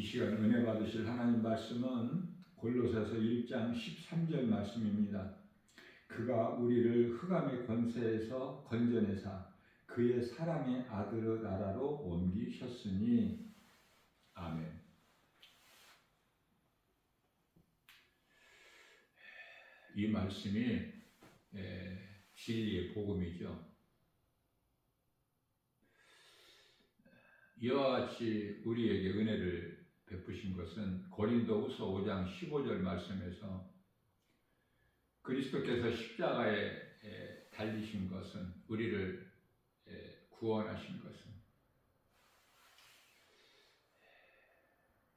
시간 은혜 받으실 하나님 말씀은 골로새서 1장 13절 말씀입니다. 그가 우리를 흑암의 권세에서 건져내사 그의 사랑의 아들의 나라로 옮기셨으니 아멘. 이 말씀이 진리의 복음이죠. 이와 같이 우리에게 은혜를 베푸신 것은 고린도후서 5장 15절 말씀에서 그리스도께서 십자가에 달리신 것은 우리를 구원하신 것은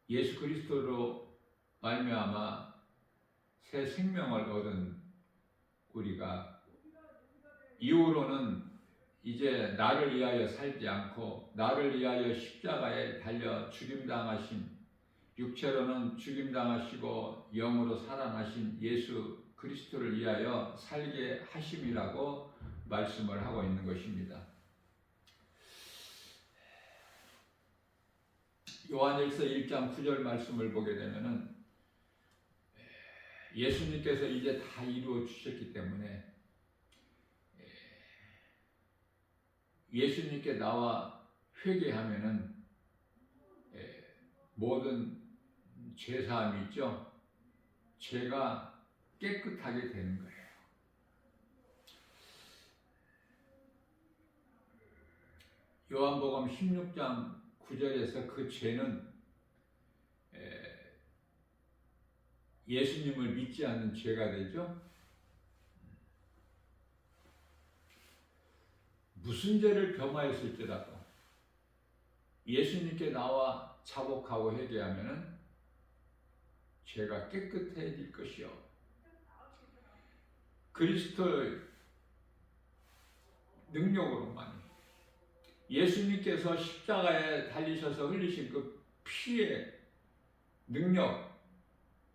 예수 그리스도로 말미암아 새 생명을 얻은 우리가 이후로는 이제 나를 위하여 살지 않고 나를 위하여 십자가에 달려 죽임당하신, 육체로는 죽임당하시고 영으로 살아나신 예수 그리스도를 위하여 살게 하심이라고 말씀을 하고 있는 것입니다. 요한일서 1장 9절 말씀을 보게 되면은 예수님께서 이제 다 이루어 주셨기 때문에 예수님께 나와 회개하면은 모든 죄사함이 있죠. 죄가 깨끗하게 되는 거예요. 요한복음 16장 9절에서 그 죄는 예수님을 믿지 않는 죄가 되죠. 무슨 죄를 범하였을지라도 예수님께 나와 자복하고 회개하면은 죄가 깨끗해질 것이요. 그리스도의 능력으로만, 예수님께서 십자가에 달리셔서 흘리신 그 피의 능력,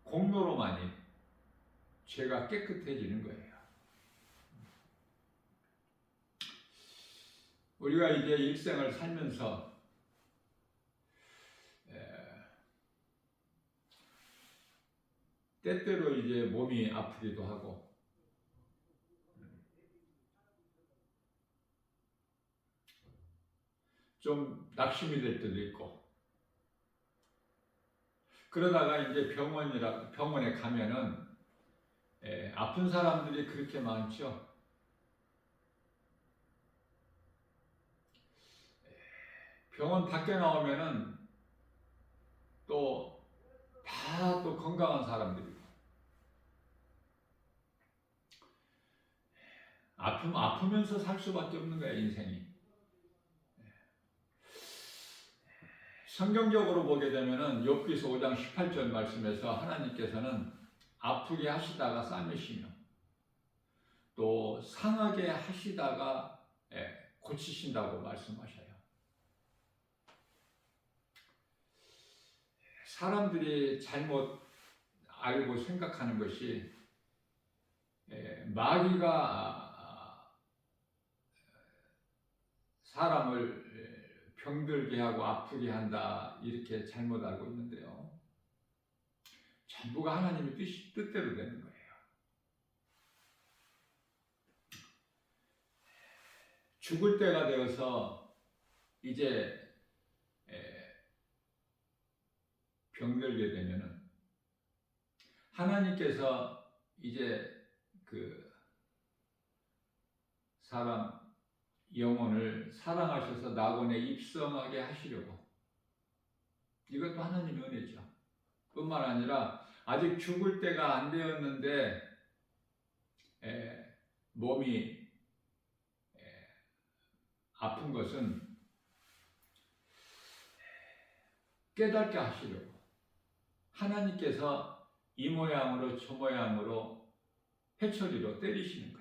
공로로만이 죄가 깨끗해지는 거예요. 우리가 이제 일생을 살면서 때때로 이제 몸이 아프기도 하고 좀 낙심이 될 때도 있고, 그러다가 이제 병원에 가면은 아픈 사람들이 그렇게 많죠. 병원 밖에 나오면은 또 다 또 건강한 사람들이고, 아프면서 살 수밖에 없는 거야, 인생이. 성경적으로 보게 되면은 욥기서 5장 18절 말씀에서 하나님께서는 아프게 하시다가 싸매시며 또 상하게 하시다가 고치신다고 말씀하셔요. 사람들이 잘못 알고 생각하는 것이 마귀가 사람을 병들게 하고 아프게 한다, 이렇게 잘못 알고 있는데요. 전부가 하나님의 뜻대로 되는 거예요. 죽을 때가 되어서 이제 병들게 되면은 하나님께서 이제 그 사람 영혼을 사랑하셔서 낙원에 입성하게 하시려고, 이것도 하나님의 은혜죠. 뿐만 아니라 아직 죽을 때가 안 되었는데 몸이 아픈 것은 깨닫게 하시려고 하나님께서 이 모양으로 저 모양으로 회초리로 때리시는 거야.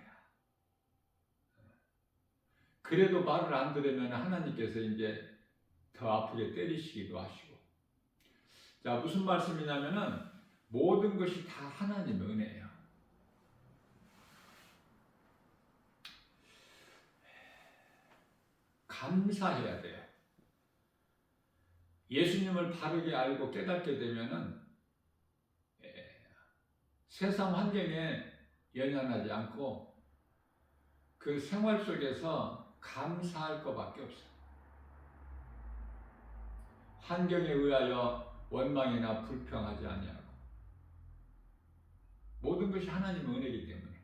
그래도 말을 안 들으면 하나님께서 이제 더 아프게 때리시기도 하시고. 자, 무슨 말씀이냐면은 모든 것이 다 하나님의 은혜예요. 감사해야 돼요. 예수님을 바르게 알고 깨닫게 되면은 세상 환경에 연연하지 않고 그 생활 속에서 감사할 것밖에 없어요. 환경에 의하여 원망이나 불평하지 아니하고 모든 것이 하나님의 은혜이기 때문에.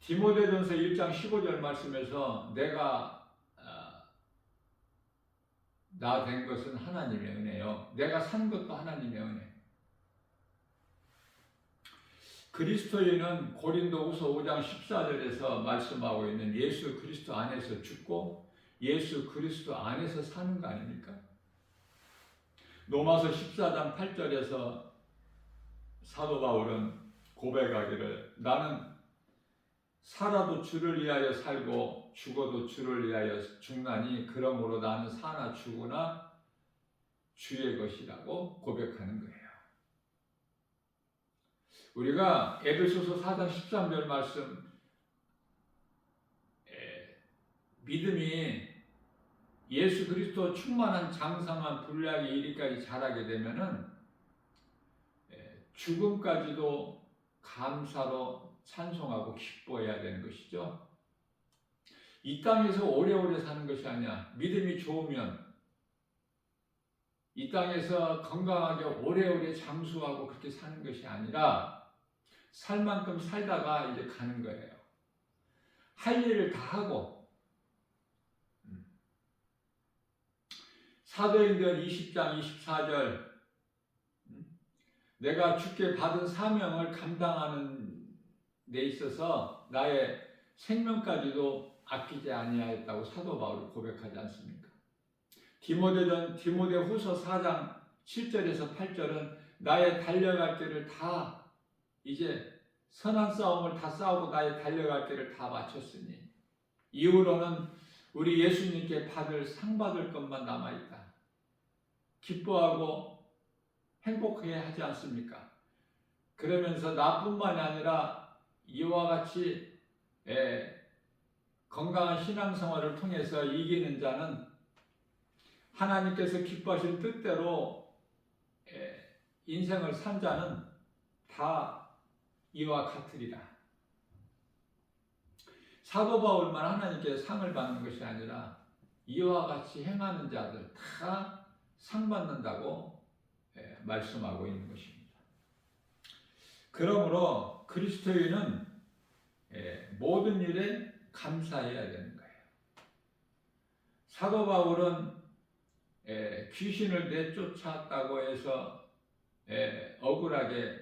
디모데전서 1장 15절 말씀에서 내가 나 된 것은 하나님의 은혜요. 내가 산 것도 하나님의 은혜. 그리스도인은 고린도후서 5장 14절에서 말씀하고 있는 예수 그리스도 안에서 죽고 예수 그리스도 안에서 사는 거 아닙니까? 로마서 14장 8절에서 사도 바울은 고백하기를 나는 살아도 주를 위하여 살고 죽어도 주를 위하여 죽나니 그러므로 나는 사나 죽으나 주의 것이라고 고백하는 거예요. 우리가 에베소서 4장 13절 말씀 믿음이 예수 그리스도 충만한 장성한 분량에 이르기까지 자라게 되면은 죽음까지도 감사로 찬송하고 기뻐해야 되는 것이죠. 이 땅에서 오래오래 사는 것이 아니야. 믿음이 좋으면 이 땅에서 건강하게 오래오래 장수하고 그렇게 사는 것이 아니라 살 만큼 살다가 이제 가는 거예요. 할 일을 다 하고. 사도행전 20장 24절 내가 주께 받은 사명을 감당하는 데 있어서 나의 생명까지도 아끼지 아니하였다고 사도 바울이 고백하지 않습니까? 디모데후서 4장 7절에서 8절은 나의 달려갈 길을 다 이제 선한 싸움을 다 싸우고 나의 달려갈 길을 다 마쳤으니 이후로는 우리 예수님께 상 받을 것만 남아있다. 기뻐하고 행복해야 하지 않습니까? 그러면서 나뿐만이 아니라 이와 같이 건강한 신앙생활을 통해서 이기는 자는 하나님께서 기뻐하신 뜻대로 인생을 산 자는 다 이와 같으리라. 사도 바울만 하나님께 상을 받는 것이 아니라 이와 같이 행하는 자들 다 상 받는다고 말씀하고 있는 것입니다. 그러므로 그리스도인은 모든 일에 감사해야 되는 거예요. 사도 바울은 귀신을 내쫓았다고 해서 억울하게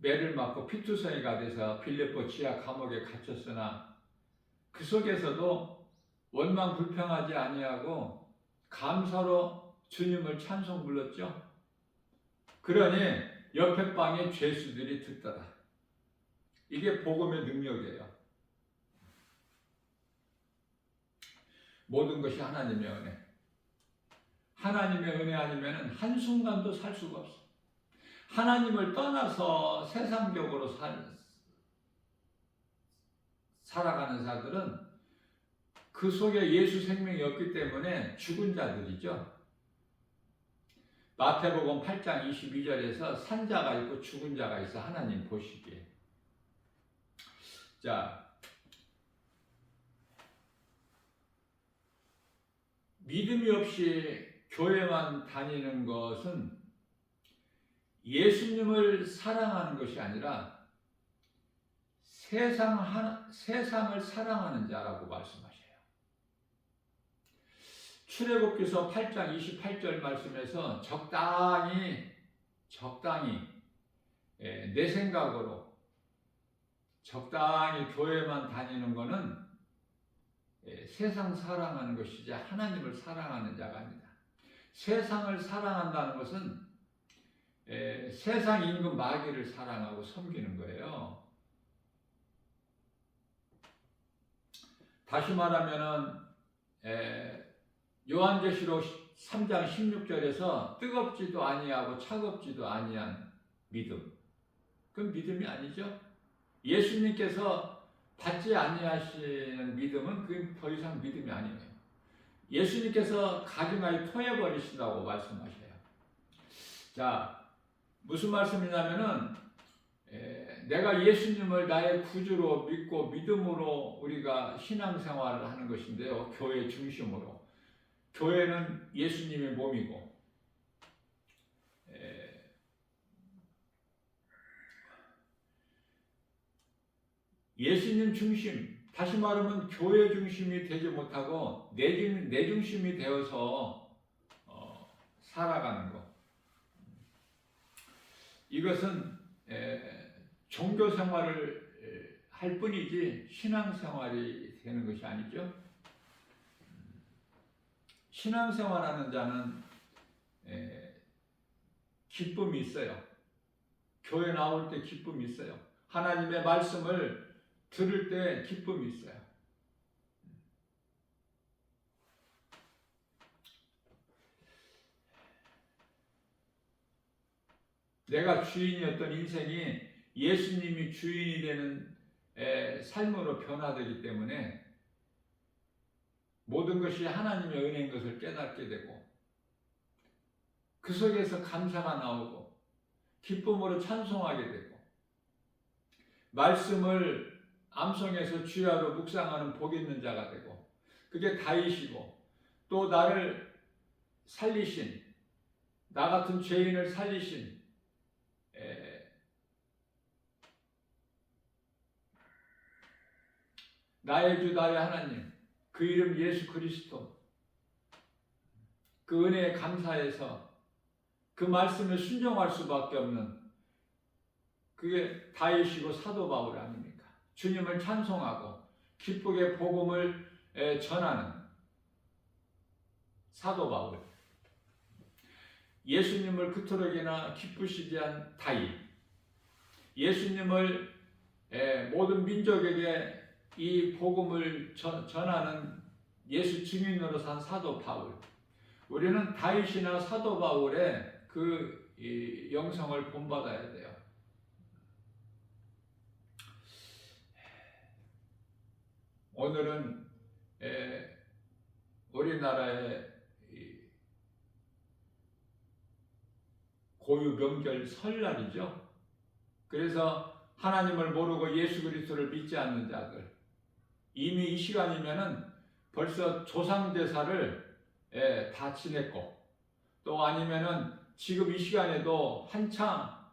매를 맞고 피투성이가 돼서 빌립보 지하 감옥에 갇혔으나 그 속에서도 원망 불평하지 아니하고 감사로 주님을 찬송 불렀죠. 그러니 옆에 방에 죄수들이 듣더라. 이게 복음의 능력이에요. 모든 것이 하나님의 은혜. 하나님의 은혜 아니면 한순간도 살 수가 없어. 하나님을 떠나서 세상적으로 살아가는 자들은 그 속에 예수 생명이 없기 때문에 죽은 자들이죠. 마태복음 8장 22절에서 산자가 있고 죽은 자가 있어 하나님 보시기에. 자, 믿음이 없이 교회만 다니는 것은 예수님을 사랑하는 것이 아니라 세상을 사랑하는 자라고 말씀하셔요. 출애굽기서 8장 28절 말씀에서 적당히 내 생각으로 적당히 교회만 다니는 것은 세상 사랑하는 것이지 하나님을 사랑하는 자가 아니다. 세상을 사랑한다는 것은 세상 임금 마귀를 사랑하고 섬기는 거예요. 다시 말하면은 요한계시록 3장 16절에서 뜨겁지도 아니하고 차갑지도 아니한 믿음. 그건 믿음이 아니죠. 예수님께서 받지 아니하시는 믿음은 그건 더 이상 믿음이 아니에요. 예수님께서 가증하여 토해버리신다고 말씀하셔요. 자, 무슨 말씀이냐면은 내가 예수님을 나의 구주로 믿고 믿음으로 우리가 신앙생활을 하는 것인데요. 교회 중심으로. 교회는 예수님의 몸이고 예수님 중심, 다시 말하면 교회 중심이 되지 못하고 내 중심이 되어서 살아가는 것. 이것은 종교 생활을 할 뿐이지 신앙 생활이 되는 것이 아니죠. 신앙 생활하는 자는 기쁨이 있어요. 교회 나올 때 기쁨이 있어요. 하나님의 말씀을 들을 때 기쁨이 있어요. 내가 주인이었던 인생이 예수님이 주인이 되는 삶으로 변화되기 때문에 모든 것이 하나님의 은혜인 것을 깨닫게 되고 그 속에서 감사가 나오고 기쁨으로 찬송하게 되고 말씀을 암송해서 주야로 묵상하는 복 있는 자가 되고 그게 다윗이고 또 나를 살리신 나 같은 죄인을 살리신 나의 주 나의 하나님 그 이름 예수 그리스도 그 은혜에 감사해서 그 말씀에 순종할 수밖에 없는 그게 다윗이고 사도 바울 아닙니까? 주님을 찬송하고 기쁘게 복음을 전하는 사도 바울. 예수님을 그토록이나 기쁘시게 한 다윗. 예수님을 모든 민족에게 이 복음을 전하는 예수 증인으로 산 사도 바울. 우리는 다윗이나 사도 바울의 그 영성을 본받아야 돼요. 오늘은 우리나라의 고유 명절 설날이죠. 그래서 하나님을 모르고 예수 그리스도를 믿지 않는 자들 이미 이 시간이면은 벌써 조상 제사를 다 지냈고 또 아니면은 지금 이 시간에도 한창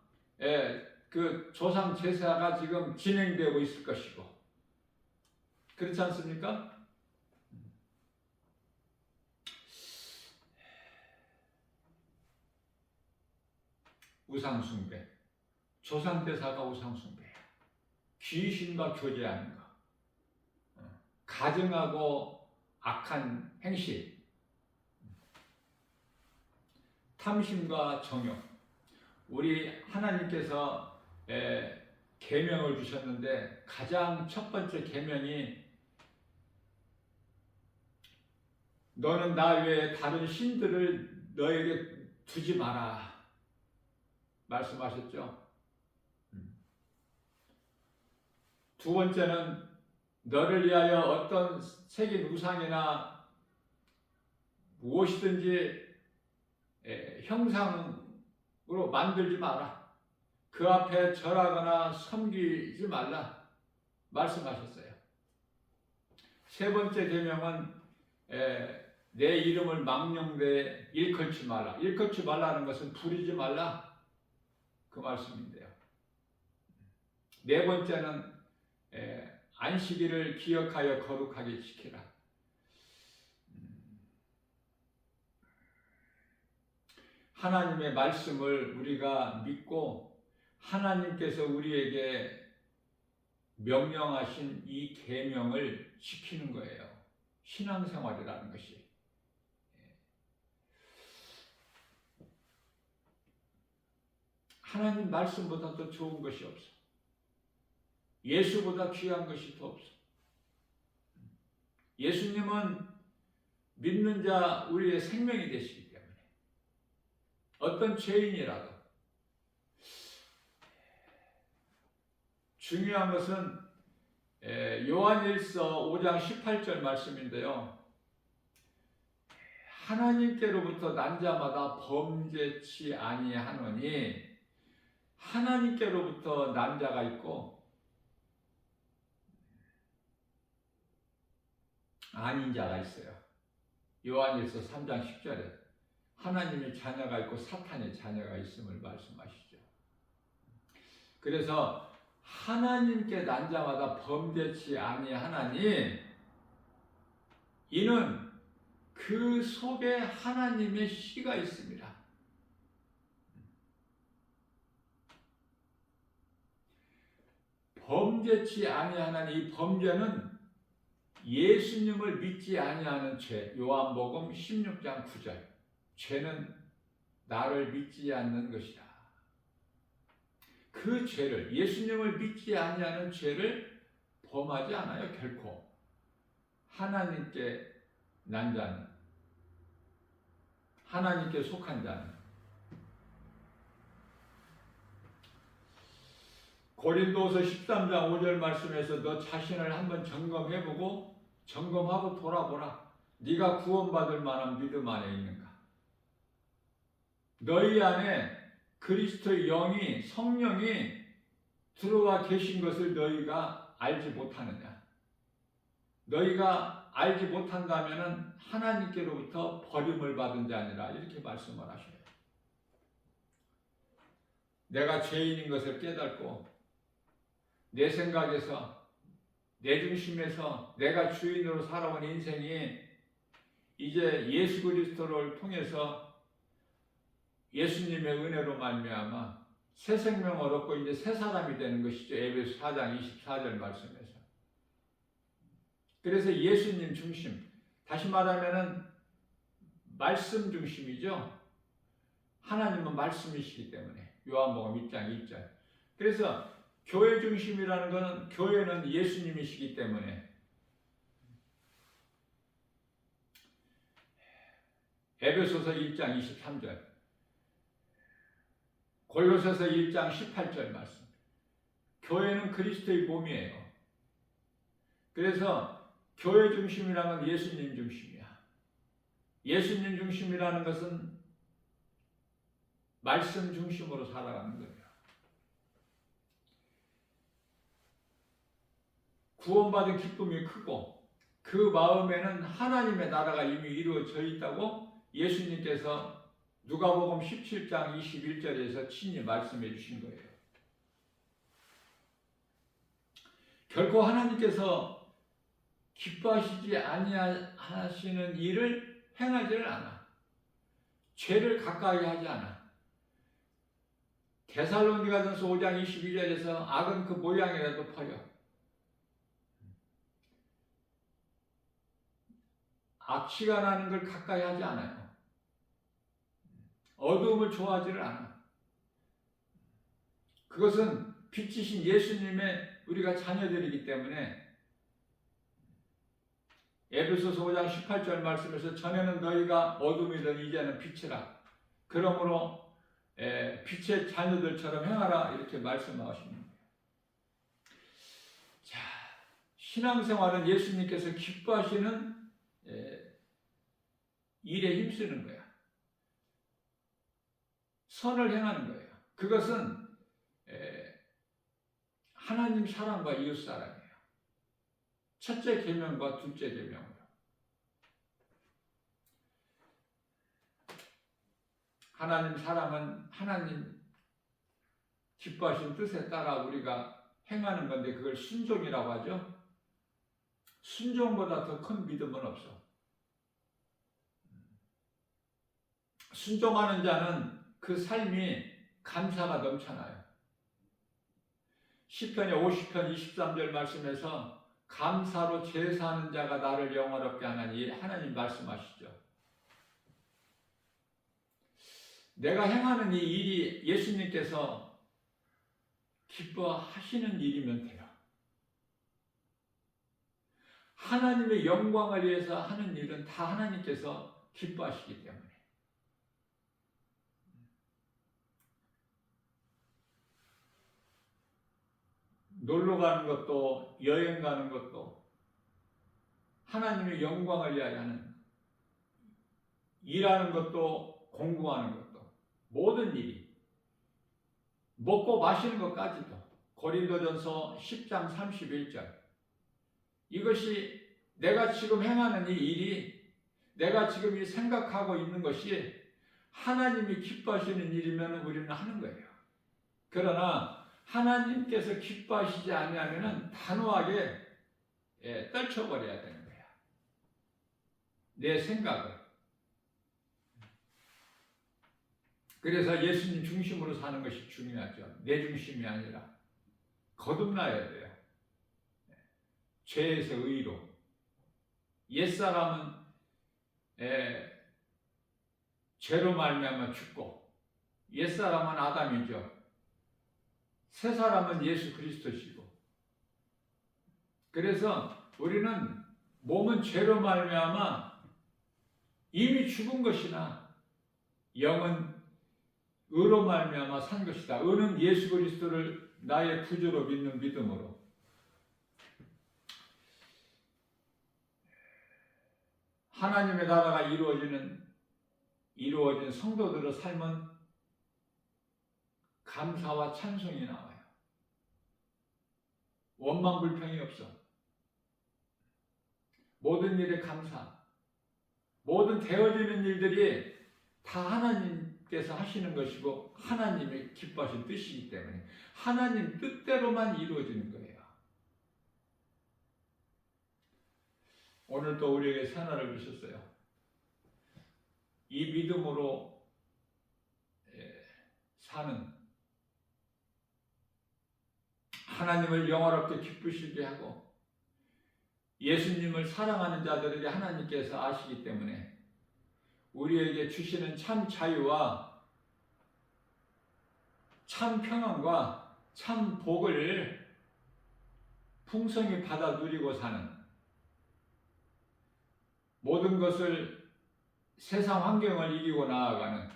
그 조상 제사가 지금 진행되고 있을 것이고 그렇지 않습니까? 우상숭배, 조상제사가 우상숭배야. 귀신과 교제하는 거, 가증하고 악한 행실, 탐심과 정욕. 우리 하나님께서 계명을 주셨는데 가장 첫 번째 계명이 너는 나 외에 다른 신들을 너에게 두지 마라 말씀하셨죠. 두 번째는 너를 위하여 어떤 새긴 우상이나 무엇이든지 형상으로 만들지 마라. 그 앞에 절하거나 섬기지 말라 말씀하셨어요. 세 번째 계명은 내 이름을 망령되이 일컬지 말라. 일컬지 말라는 것은 부리지 말라 그 말씀인데요. 네 번째는 안식일을 기억하여 거룩하게 지키라. 하나님의 말씀을 우리가 믿고 하나님께서 우리에게 명령하신 이 계명을 지키는 거예요. 신앙생활이라는 것이. 하나님 말씀보다 더 좋은 것이 없어. 예수보다 귀한 것이 더 없어. 예수님은 믿는 자 우리의 생명이 되시기 때문에 어떤 죄인이라도 중요한 것은 요한일서 5장 18절 말씀인데요. 하나님께로부터 난 자마다 범죄치 아니하노니, 하나님께로부터 난 자가 있고 아닌 자가 있어요. 요한일서 3장 10절에 하나님의 자녀가 있고 사탄의 자녀가 있음을 말씀하시죠. 그래서 하나님께 난 자마다 범죄치 아니하나니, 이는 그 속에 하나님의 씨가 있습니다. 범죄치 아니하나니, 이 범죄는 예수님을 믿지 아니하는 죄. 요한복음 16장 9절. 죄는 나를 믿지 않는 것이다. 그 죄를, 예수님을 믿지 아니하는 죄를 범하지 않아요, 결코. 하나님께 난 자는, 하나님께 속한 자는. 고린도서 13장 5절 말씀에서 너 자신을 한번 점검해보고 점검하고 돌아보라. 네가 구원받을 만한 믿음 안에 있는가? 너희 안에 그리스도의 영이, 성령이 들어와 계신 것을 너희가 알지 못하느냐? 너희가 알지 못한다면 하나님께로부터 버림을 받은 자니라, 이렇게 말씀을 하셔요. 내가 죄인인 것을 깨닫고 내 생각에서, 내 중심에서 내가 주인으로 살아온 인생이 이제 예수 그리스도를 통해서 예수님의 은혜로 말미암아 새 생명을 얻고 이제 새 사람이 되는 것이죠. 에베소 4장 24절 말씀에서. 그래서 예수님 중심, 다시 말하면은 말씀 중심이죠. 하나님은 말씀이시기 때문에. 요한복음 1장 2절. 그래서 교회 중심이라는 것은, 교회는 예수님이시기 때문에 에베소서 1장 23절, 골로새서 1장 18절 말씀. 교회는 그리스도의 몸이에요. 그래서 교회 중심이라는 건 예수님 중심이야. 예수님 중심이라는 것은 말씀 중심으로 살아가는 거예요. 구원받은 기쁨이 크고 그 마음에는 하나님의 나라가 이미 이루어져 있다고 예수님께서 누가복음 17장 21절에서 친히 말씀해 주신 거예요. 결코 하나님께서 기뻐하시지 아니하시는 일을 행하지를 않아. 죄를 가까이 하지 않아. 데살로니가전서 5장 22절에서 악은 그 모양이라도 버려. 악취가 나는 걸 가까이 하지 않아요. 어두움을 좋아하지를 않아. 그것은 빛이신 예수님의 우리가 자녀들이기 때문에 에베소서 5장 18절 말씀에서 전에는 너희가 어둠이던 이제는 빛이라. 그러므로 빛의 자녀들처럼 행하라, 이렇게 말씀하십니다. 자, 신앙생활은 예수님께서 기뻐하시는 일에 힘쓰는 거야. 선을 행하는 거예요. 그것은 하나님 사랑과 이웃 사랑이에요. 첫째 계명과 둘째 계명으로. 하나님 사랑은 하나님 기뻐하신 뜻에 따라 우리가 행하는 건데 그걸 순종이라고 하죠. 순종보다 더 큰 믿음은 없어. 순종하는 자는 그 삶이 감사가 넘쳐나요. 시편의 50편 23절 말씀에서 감사로 제사하는 자가 나를 영화롭게 하나니, 하나님 말씀하시죠. 내가 행하는 이 일이 예수님께서 기뻐하시는 일이면 돼요. 하나님의 영광을 위해서 하는 일은 다 하나님께서 기뻐하시기 때문에. 놀러 가는 것도, 여행 가는 것도 하나님의 영광을 위하여 하는, 일하는 것도 공부하는 것도 모든 일이 먹고 마시는 것까지도 고린도전서 10장 31절 이것이 내가 지금 행하는 이 일이 내가 지금 이 생각하고 있는 것이 하나님이 기뻐하시는 일이면 우리는 하는 거예요. 그러나 하나님께서 기뻐하시지 않으면 단호하게 떨쳐버려야 되는 거야. 내 생각을. 그래서 예수님 중심으로 사는 것이 중요하죠. 내 중심이 아니라 거듭나야 돼요. 죄에서 의로. 옛사람은 죄로 말미암아 죽고 옛사람은 아담이죠. 새 사람은 예수 그리스도시고. 그래서 우리는 몸은 죄로 말미암아 이미 죽은 것이나 영은 의로 말미암아 산 것이다. 의는 예수 그리스도를 나의 구주로 믿는 믿음으로. 하나님의 나라가 이루어진 성도들의 삶은 감사와 찬송이 나와요. 원망 불평이 없어. 모든 일에 감사. 모든 되어지는 일들이 다 하나님께서 하시는 것이고 하나님의 기뻐하신 뜻이기 때문에 하나님 뜻대로만 이루어지는 거예요. 오늘 또 우리에게 새날을 주셨어요. 이 믿음으로 사는 하나님을 영화롭게 기쁘시게 하고 예수님을 사랑하는 자들에게 하나님께서 아시기 때문에 우리에게 주시는 참 자유와 참 평안과 참 복을 풍성히 받아 누리고 사는 모든 것을 세상 환경을 이기고 나아가는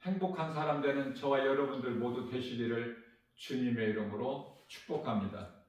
행복한 사람 되는 저와 여러분들 모두 되시기를 주님의 이름으로 축복합니다.